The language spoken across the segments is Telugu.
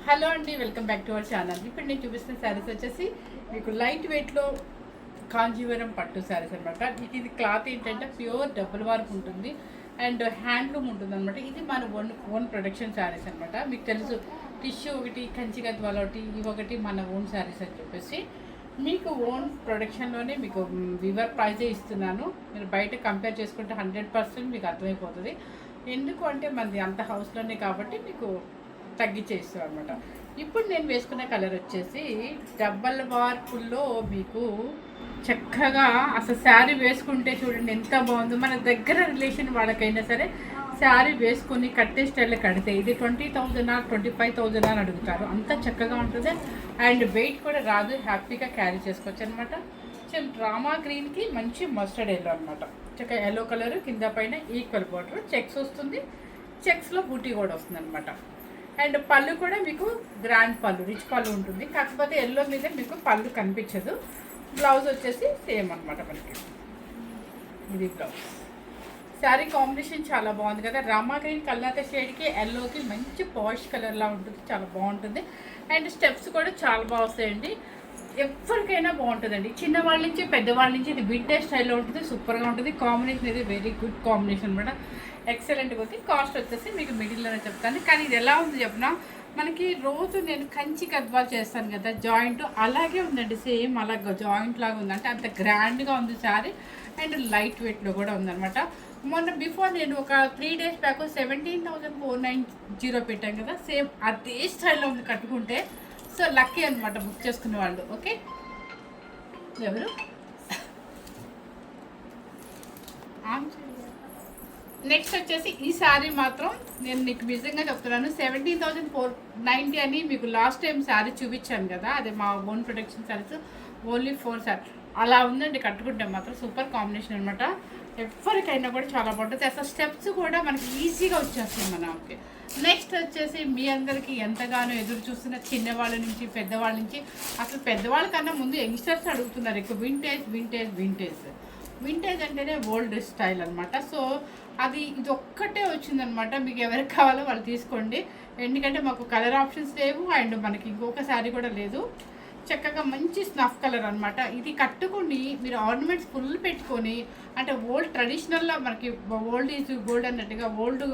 హలో అండి, welcome back to our channel. ఇప్పుడు నేను చూపిస్తున్న శారీస్ వచ్చేసి మీకు లైట్ వెయిట్లో కాంజీవరం పట్టు శారీస్ అనమాట. ఇది క్లాత్ ఏంటంటే ప్యూర్ డబుల్ వర్క్ ఉంటుంది అండ్ హ్యాండ్లూమ్ ఉంటుంది అనమాట. ఇది మన ఓన్ ప్రొడక్షన్ శారీస్ అనమాట. మీకు తెలుసు టిష్యూ ఒకటి, కంచి గద్వాల ఒకటి, ఇవి ఒకటి మన ఓన్ శారీస్ అని చెప్పేసి మీకు ఓన్ ప్రొడక్షన్లోనే మీకు వివర్ ప్రైజే ఇస్తున్నాను. మీరు బయట కంపేర్ చేసుకుంటే 100% మీకు అర్థమైపోతుంది. ఎందుకు అంటే మనది అంత హౌస్లోనే కాబట్టి మీకు తగ్గించేస్తాం అనమాట. ఇప్పుడు నేను వేసుకున్న కలర్ వచ్చేసి డబల్ వార్పుల్లో మీకు చక్కగా అసలు శారీ వేసుకుంటే చూడండి ఎంత బాగుందో. మన దగ్గర రిలేషన్ వాళ్ళకైనా సరే శారీ వేసుకొని కట్టే స్టైల్లో కడితే ఇది 20,000 25,000 అని అడుగుతారు. అంత చక్కగా ఉంటుంది అండ్ వెయిట్ కూడా రాదు, హ్యాపీగా క్యారీ చేసుకోవచ్చు అనమాట. డ్రామా గ్రీన్కి మంచి మస్టర్డ్ ఎల్లో అనమాట. చక్కగా ఎల్లో కలర్ కింద పైన ఈక్వల్ బార్డర్ చెక్స్ వస్తుంది, చెక్స్లో బూటీ కూడా వస్తుంది అనమాట. అండ్ పళ్ళు కూడా మీకు గ్రాండ్ పళ్ళు, రిచ్ పళ్ళు ఉంటుంది. కాకపోతే ఎల్లో మీద మీకు పళ్ళు కనిపించదు. బ్లౌజ్ వచ్చేసి సేమ్ అనమాట మనకి. ఇది బ్లౌజ్. శారీ కాంబినేషన్ చాలా బాగుంది కదా. రామా గ్రీన్ కల్లాత షేడ్కి ఎల్లోకి మంచి పాష్ కలర్లా ఉంటుంది, చాలా బాగుంటుంది. అండ్ స్టెప్స్ కూడా చాలా బాగా వస్తాయండి. ఎవరికైనా బాగుంటుందండి, చిన్నవాళ్ళ నుంచి పెద్దవాళ్ళ నుంచి. ఇది వింటేజ్ స్టైల్లో ఉంటుంది, సూపర్గా ఉంటుంది. కాంబినేషన్ ఇది వెరీ గుడ్ కాంబినేషన్ అనమాట, ఎక్సలెంట్గా ఉంది. కాస్ట్ వచ్చేసి మీకు మిడిల్లోనే చెప్తాను. కానీ ఇది ఎలా ఉంది చెప్పిన మనకి రోజు నేను కంచి గద్వాలు చేస్తాను కదా జాయింట్, అలాగే ఉందండి. సేమ్ అలాగ జాయింట్ లాగా ఉంది, అంటే అంత గ్రాండ్గా ఉంది శారీ. అండ్ లైట్ వెయిట్లో కూడా ఉందన్నమాట. మొన్న బిఫోర్ నేను ఒక 3 days బ్యాక్ 17,490 పెట్టాను కదా, సేమ్ అదే స్టైల్లో ఉంది కట్టుకుంటే. సో లక్కీ అనమాట బుక్ చేసుకునే వాళ్ళు. ఓకే, ఎవరు నెక్స్ట్ వచ్చేసి ఈ శారీ మాత్రం నేను మీకు నిజంగా చెప్తున్నాను, 17,490 అని మీకు లాస్ట్ టైం శారీ చూపించాను కదా, అదే మా own production saris. Only 4 sari అలా ఉందండి. కట్టుకుంటే మాత్రం సూపర్ కాంబినేషన్ అనమాట. ఎవరికైనా కూడా చాలా బాగుంటుంది. అసలు స్టెప్స్ కూడా మనకి ఈజీగా వచ్చేస్తుంది మనకి. నెక్స్ట్ వచ్చేసి మీ అందరికీ ఎంతగానో ఎదురు చూస్తున్న చిన్నవాళ్ళ నుంచి పెద్దవాళ్ళ నుంచి, అసలు పెద్దవాళ్ళ కన్నా ముందు యంగ్స్టర్స్ అడుగుతున్నారు ఎక్కువ వింటేజ్ వింటేజ్ వింటేజ్. వింటేజ్ అంటేనే ఓల్డ్ స్టైల్ అనమాట. సో అది ఇది ఒక్కటే వచ్చిందనమాట. మీకు ఎవరికి కావాలో వాళ్ళు తీసుకోండి, ఎందుకంటే మాకు కలర్ ఆప్షన్స్ లేవు అండ్ మనకి ఇంకొక శారీ కూడా లేదు. చక్కగా మంచి స్నఫ్ కలర్ అనమాట. ఇది కట్టుకుని మీరు ఆర్నమెంట్స్ ఫుల్ పెట్టుకొని, అంటే ఓల్డ్ ట్రెడిషనల్గా మనకి ఓల్డ్ ఈజ్ గోల్డ్ అన్నట్టుగా ఓల్డ్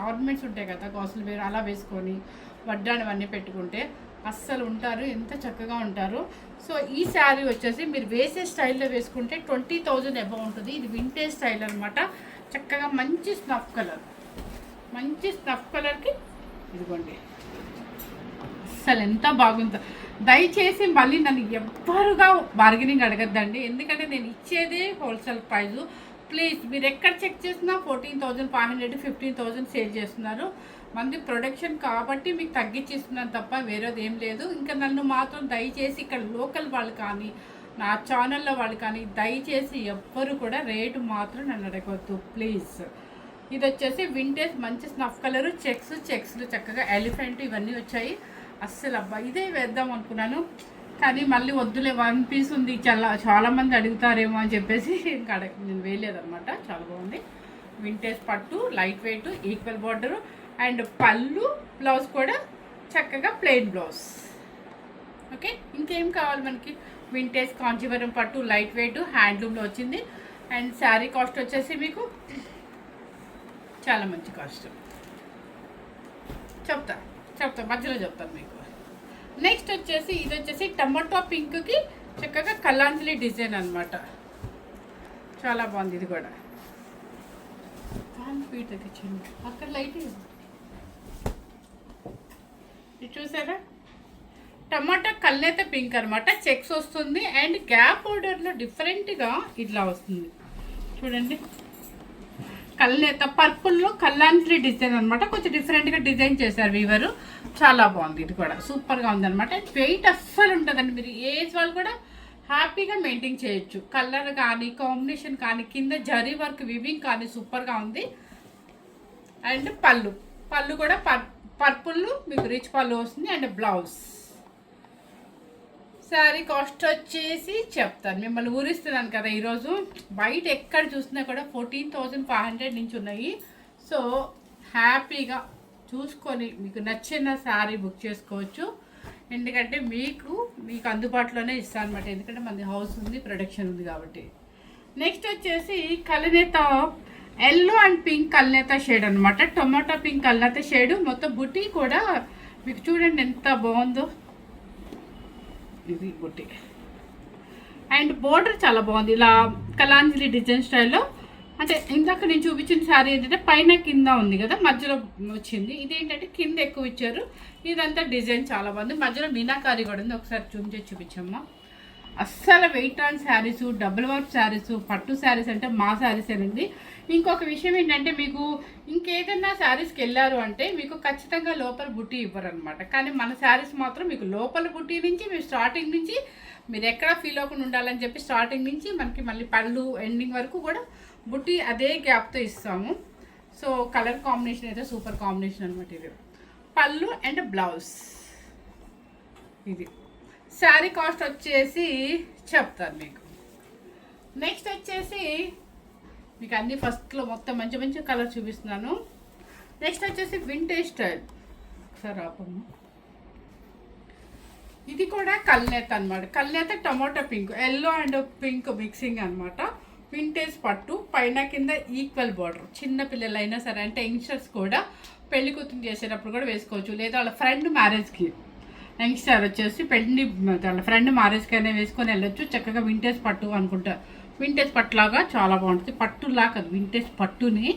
ఆర్నమెంట్స్ ఉంటాయి కదా, కాసులు వేరు అలా వేసుకొని వడ్డానవన్నీ పెట్టుకుంటే అస్సలు ఉంటారు, ఎంత చక్కగా ఉంటారు. సో ఈ శారీ వచ్చేసి మీరు వేసే స్టైల్లో వేసుకుంటే 20,000 అబౌవ్ ఉంటుంది. ఇది వింటేజ్ స్టైల్ అనమాట. చక్కగా మంచి స్నఫ్ కలర్, మంచి స్నఫ్ కలర్కి ఇదిగోండి అసలు ఎంత బాగుందో. దయచేసి మళ్ళీ నన్ను ఎవ్వరుగా బార్గెనింగ్ అడగద్దండి, ఎందుకంటే నేను ఇచ్చేదే హోల్సేల్ ప్రైజు. ప్లీజ్ మీరు ఎక్కడ చెక్ చేసినా 14,500 15,000 సేల్ చేస్తున్నారు. మంది ప్రొడక్షన్ కాబట్టి మీకు తగ్గించిస్తున్నాను తప్ప వేరేది ఏం లేదు. ఇంకా నన్ను మాత్రం దయచేసి ఇక్కడ లోకల్ వాళ్ళు కానీ నా ఛానల్లో వాళ్ళు కానీ దయచేసి ఎవ్వరు కూడా రేటు మాత్రం నన్ను అడగవద్దు ప్లీజ్. ఇది వచ్చేసి వింటేజ్ మంచి స్నఫ్ కలరు, చెక్స్లు చక్కగా ఎలిఫెంట్ ఇవన్నీ వచ్చాయి. అస్సలు అబ్బా ఇదే వేద్దాం అనుకున్నాను, కానీ మళ్ళీ వద్దులే 1 piece ఉంది, చాలామంది అడుగుతారేమో అని చెప్పేసి ఇంకా నేను వేయలేదన్నమాట. చాలా బాగుంది. వింటేజ్ పట్టు, light weight, equal border and పళ్ళు, బ్లౌజ్ కూడా చక్కగా ప్లెయిన్ బ్లౌజ్. ఓకే, ఇంకేం కావాలి మనకి? వింటేజ్ కాంచీవరం పట్టు, లైట్ వెయిట్, హ్యాండ్లూమ్లో వచ్చింది. అండ్ శారీ కాస్ట్ వచ్చేసి మీకు చాలా మంచి కాస్ట్ చెప్తా మధ్యలో చెప్తాను మీకు. నెక్స్ట్ వచ్చేసి ఇది వచ్చేసి టమాటో పింక్కి చక్కగా కలాంజలి డిజైన్ అనమాట. చాలా బాగుంది ఇది కూడా. ఫీట్ తెచ్చింది అక్కడ లైట్ ఇది చూసారా, టమాటా కల్నేత పింక్ అనమాట. చెక్స్ వస్తుంది అండ్ గ్యాప్ బోర్డర్లో డిఫరెంట్గా ఇట్లా వస్తుంది చూడండి. కల్నేత పర్పుల్లో కల్లాంత్రి డిజైన్ అనమాట. కొంచెం డిఫరెంట్గా డిజైన్ చేశారు వీవరు, చాలా బాగుంది. ఇది కూడా సూపర్గా ఉందన్నమాట. వెయిట్ అస్సలు ఉంటుందండి, మీరు ఏజ్ వాళ్ళు కూడా హ్యాపీగా మెయింటైన్ చేయొచ్చు. కలర్ కానీ కాంబినేషన్ కానీ కింద జరీ వర్క్ వివింగ్ కానీ సూపర్గా ఉంది. అండ్ పళ్ళు కూడా పర్పుల్ మీకు రిచ్ పళ్ళు వస్తుంది. And blouse. శారీ కాస్ట్ వచ్చేసి చెప్తాను, మిమ్మల్ని ఊరిస్తున్నాను కదా ఈరోజు. బయట ఎక్కడ చూసినా కూడా 14,500 నుంచి ఉన్నాయి. సో హ్యాపీగా చూసుకొని మీకు నచ్చిన శారీ బుక్ చేసుకోవచ్చు. ఎందుకంటే మీకు అందుబాటులోనే ఇస్తాను అనమాట. ఎందుకంటే మనది హౌస్ ఉంది, ప్రొడక్షన్ ఉంది కాబట్టి. నెక్స్ట్ వచ్చేసి కలనేత ఎల్లో అండ్ పింక్ కలనేత షేడ్ అనమాట. టొమాటో పింక్ కలనేత షేడ్. మొత్తం బుట్టి కూడా మీకు చూడండి ఎంత బాగుందో. ఇది బుట్టి అండ్ బోర్డర్ చాలా బాగుంది. ఇలా కలాంజలి డిజైన్ స్టైల్లో. అంటే ఇందాక నేను చూపించిన శారీ ఏంటంటే పైన కింద ఉంది కదా, మధ్యలో వచ్చింది. ఇదేంటంటే కింద ఎక్కువ ఇచ్చారు. ఇదంతా డిజైన్ చాలా బాగుంది. మధ్యలో మీనాకారి కూడా ఉంది. ఒకసారి చూపించమ్మా. అస్సలు weight on saris, double work saris, పట్టు శారీస్ అంటే మా శారీసేనండి. ఇంకొక విషయం ఏంటంటే మీకు ఇంకేదన్నా శారీస్కి వెళ్ళారు అంటే మీకు ఖచ్చితంగా లోపల బుట్టి ఇవ్వరు అనమాట. కానీ మన శారీస్ మాత్రం మీకు లోపల బుట్టి నుంచి మీరు స్టార్టింగ్ నుంచి మీరు ఎక్కడ ఫీల్ అవ్వకుండా ఉండాలని చెప్పి స్టార్టింగ్ నుంచి మనకి మళ్ళీ పళ్ళు ఎండింగ్ వరకు కూడా బుట్టి అదే గ్యాప్తో ఇస్తాము. సో కలర్ కాంబినేషన్ అయితే సూపర్ కాంబినేషన్ అనమాట. ఇది పళ్ళు అండ్ బ్లౌజ్. ఇది శారీ కాస్ట్ వచ్చేసి చెప్తాను మీకు. నెక్స్ట్ వచ్చేసి మీకు అన్ని ఫస్ట్లో మొత్తం మంచి మంచి కలర్ చూపిస్తున్నాను. నెక్స్ట్ వచ్చేసి వింటేజ్ స్టైల్. ఒకసారి ఆపము. ఇది కూడా కల్నేత అనమాట. కల్నేత tomato pink, yellow and pink mixing అనమాట. వింటేజ్ పట్టు, పైన కింద ఈక్వల్ బార్డర్. చిన్న పిల్లలైనా సరే, అంటే యంగ్స్టర్స్ కూడా పెళ్లి కూతురు చేసేటప్పుడు కూడా వేసుకోవచ్చు. లేదా వాళ్ళ ఫ్రెండ్ మ్యారేజ్కి, యంగ్స్టర్ వచ్చేసి వాళ్ళ ఫ్రెండ్ మ్యారేజ్కి అయినా వేసుకొని వెళ్ళొచ్చు. చక్కగా వింటేజ్ పట్టు అనుకుంటా. వింటేజ్ పట్టులాగా చాలా బాగుంటుంది. పట్టులాగా కాదు, వింటేజ్ పట్టుని.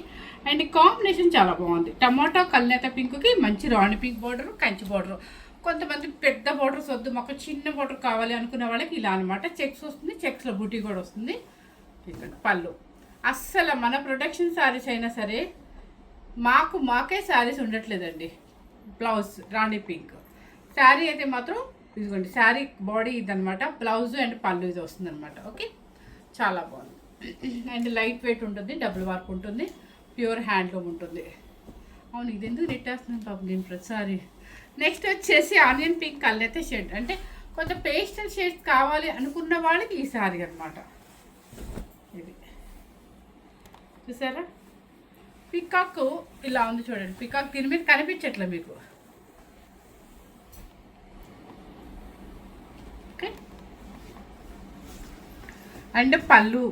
అండ్ కాంబినేషన్ చాలా బాగుంది. టమాటో కల్నేత పింక్కి మంచి రాణి పింక్ బార్డరు, కంచి బార్డరు. కొంతమంది పెద్ద బార్డర్స్ వద్దు, మాకు చిన్న బార్డర్ కావాలి అనుకునే వాళ్ళకి ఇలా అనమాట. చెక్స్ వస్తుంది, చెక్స్లో బూటీ కూడా వస్తుంది. ఇక్కడ పళ్ళు. అస్సలు మన ప్రొడక్షన్ శారీస్ అయినా సరే మాకే శారీస్ ఉండట్లేదండి. బ్లౌజ్ రాణి పింక్ శారీ అయితే మాత్రం ఇదిగోండి. శారీ బాడీ ఇదనమాట. బ్లౌజ్ అండ్ పళ్ళు ఇది వస్తుంది అనమాట. ఓకే, చాలా బాగుంది. అండ్ లైట్ వెయిట్ ఉంటుంది, డబుల్ వర్క్ ఉంటుంది, ప్యూర్ హ్యాండ్లూమ్ ఉంటుంది. అవును, ఇది ఎందుకు నెట్టేస్తున్నాను పాపం నేను ప్రతిసారి. నెక్స్ట్ వచ్చేసి ఆనియన్ పింక్ కలర్ షేడ్. అంటే కొంచెం పేస్టల్ షేడ్స్ కావాలి అనుకున్న వాళ్ళకి ఈ శారీ అనమాట. ఇది చూసారా, పికాక్ ఇలా ఉంది చూడండి. పికాక్ దీని మీద కనిపించట్లే మీకు. ఓకే, అండ్ పళ్ళు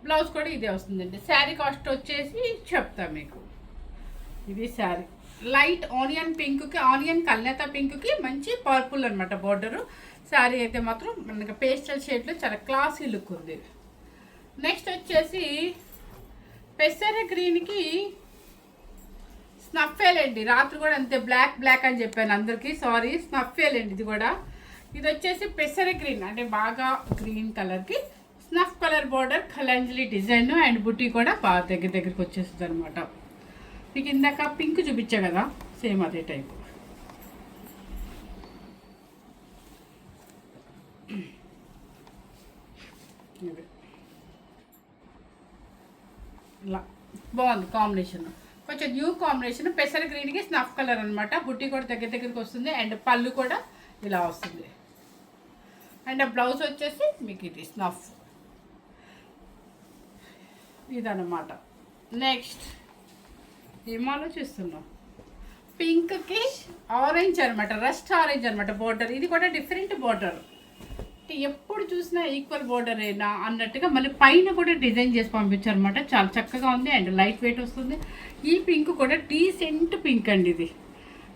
బ్లౌజ్ కూడా ఇదే వస్తుందండి. శారీ కాస్ట్ వచ్చేసి చెప్తా మీకు. ఇది శారీ లైట్ ఆనియన్ పింక్కి, ఆనియన్ కల్నేత పింక్కి మంచి పర్పుల్ అనమాట బార్డరు. శారీ అయితే మాత్రం మనకి పేస్టల్ షేడ్లో చాలా క్లాసీ లుక్ ఉంది. నెక్స్ట్ వచ్చేసి పెసర గ్రీన్కి స్నఫేలండి. రాత్రి కూడా అంతే బ్లాక్ అని చెప్పాను అందరికీ, సారీ. స్నఫేలండి ఇది కూడా. ఇది వచ్చేసి పెసర గ్రీన్, అంటే బాగా గ్రీన్ కలర్కి snuff colour border, Kalanjali design and బుట్టి కూడా బాగా దగ్గరికి వచ్చేస్తుంది అనమాట. మీకు ఇందాక పింక్ చూపించా కదా, సేమ్ అదే టైపు. ఇలా బాగుంది కాంబినేషన్. కొంచెం న్యూ కాంబినేషన్. పెసర గ్రీన్కి స్నఫ్ కలర్ అనమాట. బుట్టి కూడా దగ్గరికి వస్తుంది అండ్ పళ్ళు కూడా ఇలా వస్తుంది. అండ్ బ్లౌజ్ వచ్చేసి మీకు ఇది స్నఫ్ ఇదన్నమాట. నెక్స్ట్ ఏం ఆలోచిస్తున్నాం, పింక్కి ఆరెంజ్ అనమాట, రస్ట్ ఆరెంజ్ అనమాట బార్డర్. ఇది కూడా డిఫరెంట్ బార్డర్. ఎప్పుడు చూసినా ఈక్వల్ బార్డర్ అయినా అన్నట్టుగా మళ్ళీ పైన కూడా డిజైన్ చేసి పంపించారు అనమాట. చాలా చక్కగా ఉంది అండ్ లైట్ వెయిట్ వస్తుంది. ఈ పింక్ కూడా డీసెంట్ పింక్ అండి. ఇది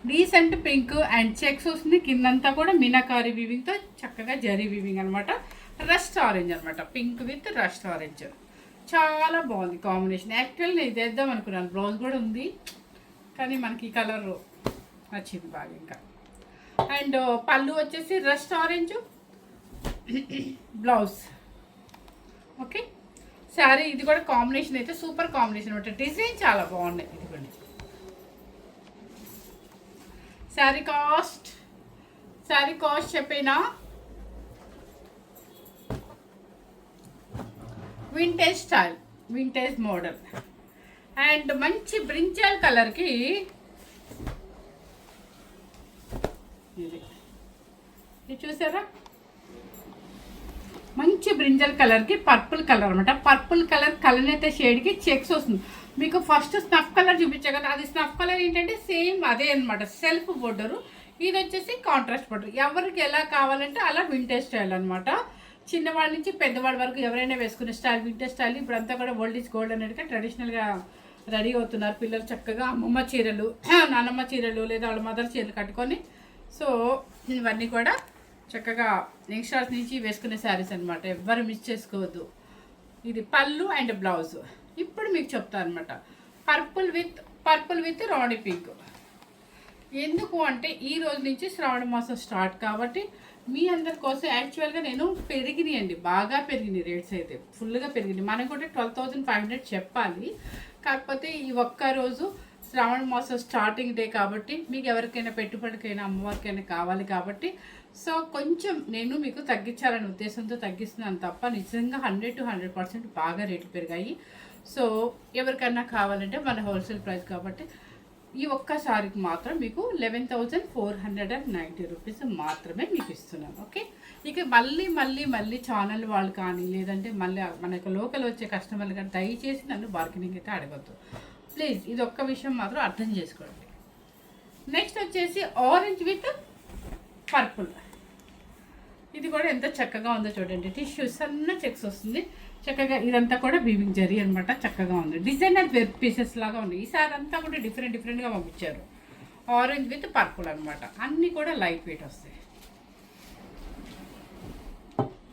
డీసెంట్ పింక్ అండ్ చెక్స్ వస్తుంది. కిందంతా కూడా మీనాకారి వీవింగ్తో చక్కగా జరీ వీవింగ్ అనమాట. రస్ట్ ఆరెంజ్ అనమాట, పింక్ విత్ రస్ట్ ఆరెంజ్. చాలా బాగుంది కాంబినేషన్. యాక్చువల్ నేను ఇది వేద్దాం అనుకున్నాను, బ్లౌజ్ కూడా ఉంది, కానీ మనకి ఈ కలర్ నచ్చింది బాగా. ఇంకా అండ్ పళ్ళు వచ్చేసి rust orange, blouse. Okay, sari ఇది కూడా కాంబినేషన్ అయితే సూపర్ కాంబినేషన్ అనమాట. డిజైన్ చాలా బాగున్నాయి. ఇది కూడా శారీ కాస్ట్ చెప్పినా. Vintage style, vintage model and మంచి బ్రింజల్ కలర్కి ఇది చూసారా, మంచి బ్రింజల్ కలర్కి పర్పుల్ కలర్ అనమాట. పర్పుల్ కలర్ కలనేత షేడ్కి చెక్స్ వస్తుంది. మీకు ఫస్ట్ స్నఫ్ కలర్ చూపించా కదా, అది స్నఫ్ కలర్ ఏంటంటే సేమ్ అదే అనమాట, సెల్ఫ్ బోర్డరు. ఇది వచ్చేసి కాంట్రాస్ట్ బోర్డర్. ఎవరికి ఎలా కావాలంటే అలా వింటేజ్ స్టైల్ అనమాట. చిన్నవాళ్ళ నుంచి పెద్దవాళ్ళ వరకు ఎవరైనా వేసుకునే స్టైల్, వింటేజ్ స్టైల్. ఇప్పుడు అంతా కూడా ఓల్డ్ ఈజ్ గోల్డ్ అనేది ట్రెడిషనల్గా రెడీ అవుతున్నారు పిల్లలు. చక్కగా అమ్మమ్మ చీరలు, నానమ్మ చీరలు లేదా వాళ్ళ మదర్ చీరలు కట్టుకొని, సో ఇవన్నీ కూడా చక్కగా యంగ్స్టర్స్ నుంచి వేసుకునే శారీస్ అనమాట. ఎవ్వరు మిస్ చేసుకోవద్దు. ఇది పళ్ళు అండ్ బ్లౌజ్. ఇప్పుడు మీకు చెప్తాను అనమాట, పర్పుల్ విత్ రాణి పింక్. ఎందుకు అంటే ఈ రోజు నుంచి శ్రావణ మాసం స్టార్ట్ కాబట్టి మీ అందరి కోసం యాక్చువల్గా నేను పెరిగినాయండి, బాగా పెరిగినాయి రేట్స్ అయితే, ఫుల్గా పెరిగినాయి. మనం కూడా 12,500 చెప్పాలి. కాకపోతే ఈ ఒక్కరోజు శ్రావణ మాసం స్టార్టింగ్ డే కాబట్టి మీకు ఎవరికైనా పెట్టుబడికైనా అమ్మవారికైనా కావాలి కాబట్టి సో కొంచెం నేను మీకు తగ్గించాలనే ఉద్దేశంతో తగ్గిస్తున్నాను తప్ప నిజంగా 100 to 100% బాగా రేట్లు పెరిగాయి. సో ఎవరికైనా కావాలంటే మన హోల్సేల్ ప్రైస్ కాబట్టి ఈ ఒక్కసారికి మాత్రం మీకు 11,490 రూపీస్ మాత్రమే మీకు ఇస్తున్నాను. ఓకే, ఇక మళ్ళీ ఛానల్ వాళ్ళు కానీ లేదంటే మళ్ళీ మనకు లోకల్ వచ్చే కస్టమర్లు కానీ దయచేసి నన్ను బార్గెనింగ్ అయితే అడగద్దు ప్లీజ్. ఇది ఒక్క విషయం మాత్రం అర్థం చేసుకోండి. నెక్స్ట్ వచ్చేసి ఆరెంజ్ విత్ పర్పుల్. ఇది కూడా ఎంత చక్కగా ఉందో చూడండి. టిష్యూ సన్న చెక్స్ వస్తుంది చక్కగా. ఇదంతా కూడా వీవింగ్ జరీ అనమాట. చక్కగా ఉంది. డిజైనర్ వెబ్ పీసెస్ లాగా ఉంది. ఈసారి అంతా కూడా డిఫరెంట్గా పంపించారు. ఆరెంజ్ విత్ పర్పుల్ అనమాట. అన్నీ కూడా లైట్ వెయిట్ వస్తాయి.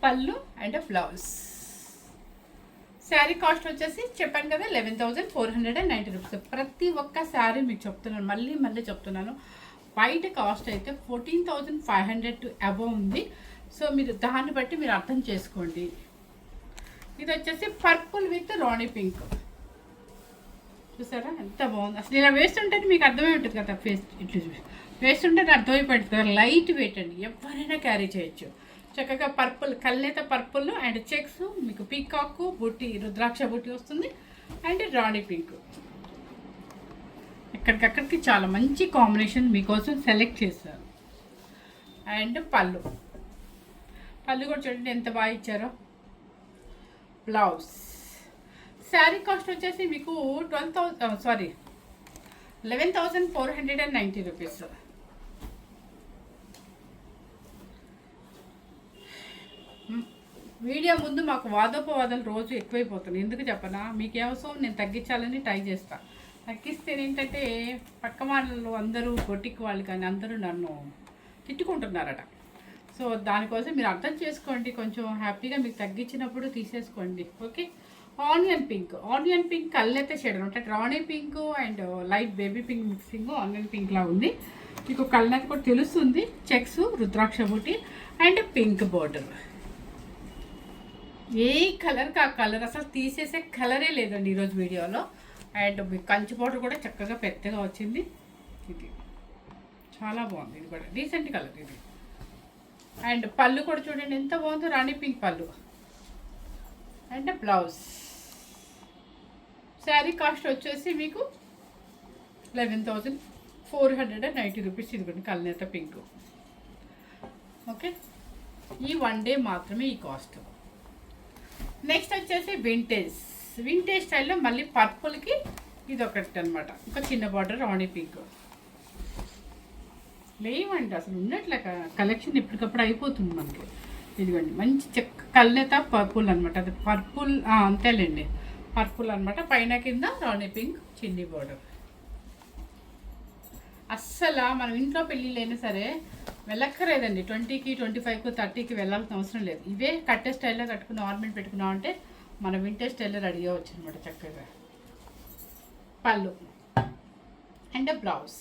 పళ్ళు అండ్ బ్లౌజ్. శారీ కాస్ట్ వచ్చేసి చెప్పాను కదా 11,490 రూపీస్. ప్రతి ఒక్క శారీ మీకు చెప్తున్నాను, మళ్ళీ చెప్తున్నాను. బయట కాస్ట్ అయితే 14,500 టు అబవ్ ఉంది. సో మీరు దాన్ని బట్టి మీరు అర్థం చేసుకోండి. ఇది వచ్చేసి పర్పుల్ విత్ రాణి పింక్. చూసారా ఎంత బాగుంది. అసలు ఇలా వేస్తుంటే మీకు అర్థమై ఉంటుంది కదా, ఫేస్ ఇట్లా వేస్తుంటే అర్థమైపోతుంది కదా. లైట్ వెయిట్ అండి, ఎవరైనా క్యారీ చేయొచ్చు. చక్కగా పర్పుల్, కల్నేత పర్పుల్ అండ్ చెక్స్, మీకు పీకాక్ బుట్టి, రుద్రాక్ష బుట్టి వస్తుంది అండ్ రాణి పింక్. ఎక్కడికక్కడికి చాలా మంచి కాంబినేషన్ మీకోసం సెలెక్ట్ చేశారు. అండ్ పళ్ళు కూడా చూడండి ఎంత బాగా ఇచ్చారో. బ్లౌజ్. శారీ కాస్ట్ వచ్చేసి మీకు 11,490 రూపీస్. వీడియో ముందు మాకు వాదోపవాదాలు రోజు ఎక్కువైపోతున్నాయి. ఎందుకు చెప్పనా, మీకేమవసరం నేను తగ్గించాలని ట్రై చేస్తాను. తగ్గిస్తే ఏంటంటే పక్క వాళ్ళు అందరూ బొటిక్ వాళ్ళు కానీ అందరూ నన్ను తిట్టుకుంటున్నారట. సో దానికోసం మీరు అర్థం చేసుకోండి. కొంచెం హ్యాపీగా మీకు తగ్గించినప్పుడు తీసేసుకోండి. ఓకే. ఆనియన్ పింక్ కళ్ళైతే షేడ్ అనమాట. రాణి pink and light baby pink mixing onion pink లా ఉంది. మీకు కళ్ళైతే కూడా తెలుస్తుంది. చెక్స్, రుద్రాక్ష బుట్టి అండ్ పింక్ బోర్డర్. ఏ కలర్కి ఆ కలర్, అసలు తీసేసే కలరే లేదండి ఈరోజు వీడియోలో. అండ్ మీకు కంచి బోర్డర్ కూడా చక్కగా పెద్దగా వచ్చింది. ఇది చాలా బాగుంది. ఇది కూడా డీసెంట్ కలర్ ఇది. అండ్ పళ్ళు కూడా చూడండి ఎంత బాగుందో, రాణి పింక్ పళ్ళు అండ్ బ్లౌజ్. శారీ కాస్ట్ వచ్చేసి మీకు 11,490 రూపీస్. ఇది కూడా కల్నేత పింక్. ఓకే, ఈ 1 డే మాత్రమే ఈ కాస్ట్. నెక్స్ట్ వచ్చేసి వింటేజ్ స్టైల్లో మళ్ళీ పర్పుల్కి ఇది ఒకటి అనమాట. ఒక చిన్న బార్డర్ రాణి పింక్. లేవండి అసలు ఉన్నట్లే కలెక్షన్ ఎప్పటికప్పుడు అయిపోతుంది మనకి. ఇదిగోండి మంచి కల్నేత పర్పుల్ అనమాట. అది పర్పుల్ అంతేలేండి, పర్పుల్ అనమాట. పైన కింద రాణి పింక్ చిన్ని బార్డర్. అస్సలు మనం ఇంట్లో పెళ్ళిళ్ళైనా సరే వెళ్ళక్కర్లేదండి. 20కి 25కి 30కి వెళ్ళాల్సిన అవసరం లేదు. ఇవే కట్టే స్టైల్లో కట్టుకుని ఆర్నమెంట్ పెట్టుకున్నాం అంటే మన వింటేజ్ స్టైల్లో రెడీ అవ్వచ్చు అనమాట చక్కగా. పళ్ళు అండ్ బ్లౌజ్.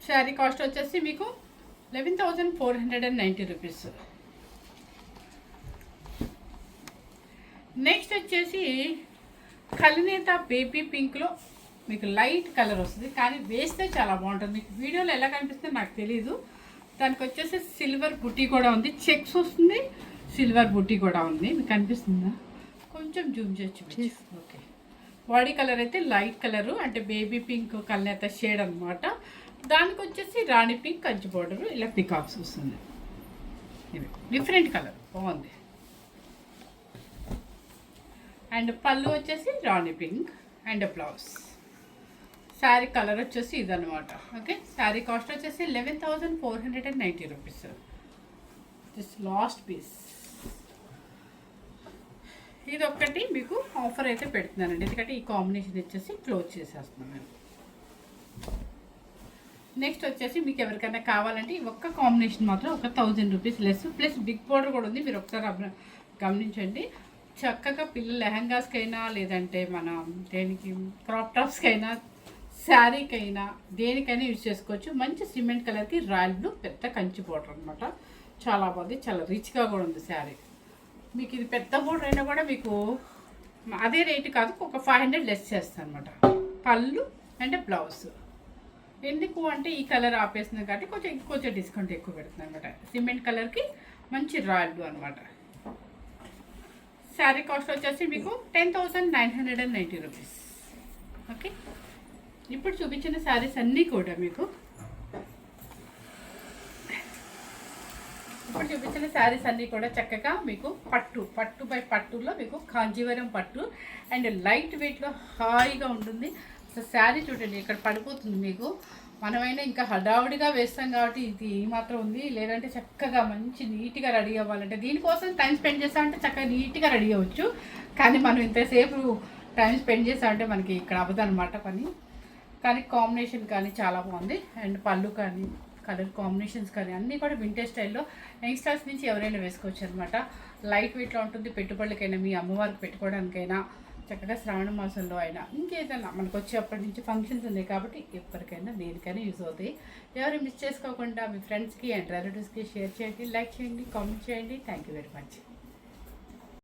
శారీ కాస్ట్ వచ్చేసి మీకు 11,490 రూపీస్. నెక్స్ట్ వచ్చేసి కల్నేత బేబీ పింక్లో మీకు లైట్ కలర్ వస్తుంది, కానీ వేస్తే చాలా బాగుంటుంది. మీకు వీడియోలో ఎలా కనిపిస్తుందో నాకు తెలీదు. దానికి వచ్చేసి సిల్వర్ బుట్టి కూడా ఉంది, చెక్స్ వస్తుంది, సిల్వర్ బుట్టి కూడా ఉంది. మీకు కనిపిస్తుందా? కొంచెం జూమ్ చేయొచ్చు. ఓకే, బాడీ కలర్ అయితే లైట్ కలరు అంటే బేబీ పింక్ కల్నేత షేడ్ అనమాట. దానికి వచ్చేసి రాణి పింక్ కంచి బోర్డర్ ఇలా పికాక్స్ వస్తుంది. ఇవి డిఫరెంట్ కలర్ బాగుంది. అండ్ పళ్ళు వచ్చేసి రాణి pink and blouse. Sari colour వచ్చేసి ఇదనమాట. ఓకే, శారీ కాస్ట్ వచ్చేసి 11,490 రూపీస్. This last piece. ఇది ఒక్కటి మీకు ఆఫర్ అయితే పెడుతున్నానండి, ఎందుకంటే ఈ కాంబినేషన్ వచ్చేసి క్లోజ్ చేసేస్తున్నాను. నెక్స్ట్ వచ్చేసి మీకు ఎవరికైనా కావాలంటే ఈ ఒక్క కాంబినేషన్ మాత్రం ఒక 1000 rupees less, plus big border కూడా ఉంది. మీరు ఒకసారి గమనించండి. చక్కగా పిల్లల లెహంగాస్కైనా, లేదంటే మన దేనికి క్రాప్ టాప్స్కైనా, శారీకైనా, దేనికైనా యూజ్ చేసుకోవచ్చు. మంచి సిమెంట్ కలర్కి రాయల్ బ్లూ పెద్ద కంచి బోర్డర్ అనమాట. చాలా బాగుంది, చాలా రిచ్గా కూడా ఉంది శారీ. మీకు ఇది పెద్ద బోర్డర్ అయినా కూడా మీకు అదే రేటు కాదు, ఒక 500 లెస్ చేస్తాను అనమాట. పళ్ళు అండ్ బ్లౌజ్. ఎందుకు అంటే ఈ కలర్ ఆపేస్తుంది కాబట్టి కొంచెం డిస్కౌంట్ ఎక్కువ పెడుతుంది అనమాట. సిమెంట్ కలర్కి మంచి రాయల్ బ్లూ అనమాట. శారీ కాస్ట్ వచ్చేసి మీకు 10,990 రూపీస్. ఓకే, ఇప్పుడు చూపించిన శారీస్ అన్నీ కూడా మీకు చక్కగా మీకు పట్టు బై పట్టులో మీకు కాంజీవరం పట్టు అండ్ లైట్ వెయిట్లో హాయిగా ఉంటుంది. అసలు శారీ చూడండి ఇక్కడ పడిపోతుంది మీకు. మనమైనా ఇంకా హడావుడిగా వేస్తాం కాబట్టి ఇది మాత్రం ఉంది. లేదంటే చక్కగా మంచి నీట్గా రెడీ అవ్వాలంటే, దీనికోసం టైం స్పెండ్ చేస్తామంటే చక్కగా నీట్గా రెడీ అవ్వచ్చు. కానీ మనం ఇంతసేపు టైం స్పెండ్ చేస్తామంటే మనకి ఇక్కడ అవ్వదు అనమాట పని. కానీ కాంబినేషన్ కానీ చాలా బాగుంది. అండ్ పళ్ళు కానీ, కలర్ కాంబినేషన్స్ కానీ అన్నీ కూడా వింటేజ్ స్టైల్లో యంగ్స్టర్స్ నుంచి ఎవరైనా వేసుకోవచ్చు అనమాట. లైట్ వెయిట్లో ఉంటుంది. పెట్టుబడులకైనా, మీ అమ్మవారికి పెట్టుకోవడానికైనా, చక్కగా శ్రావణ మాసంలో అయినా, ఇంకేదైనా మనకు వచ్చేప్పటి నుంచి ఫంక్షన్స్ ఉన్నాయి కాబట్టి ఎప్పటికైనా దేనికైనా యూజ్ అవుతాయి. ఎవరు మిస్ చేసుకోకుండా మీ ఫ్రెండ్స్కి అండ్ రిలేటివ్స్కి షేర్ చేయండి, లైక్ చేయండి, కామెంట్ చేయండి. Thank you very much.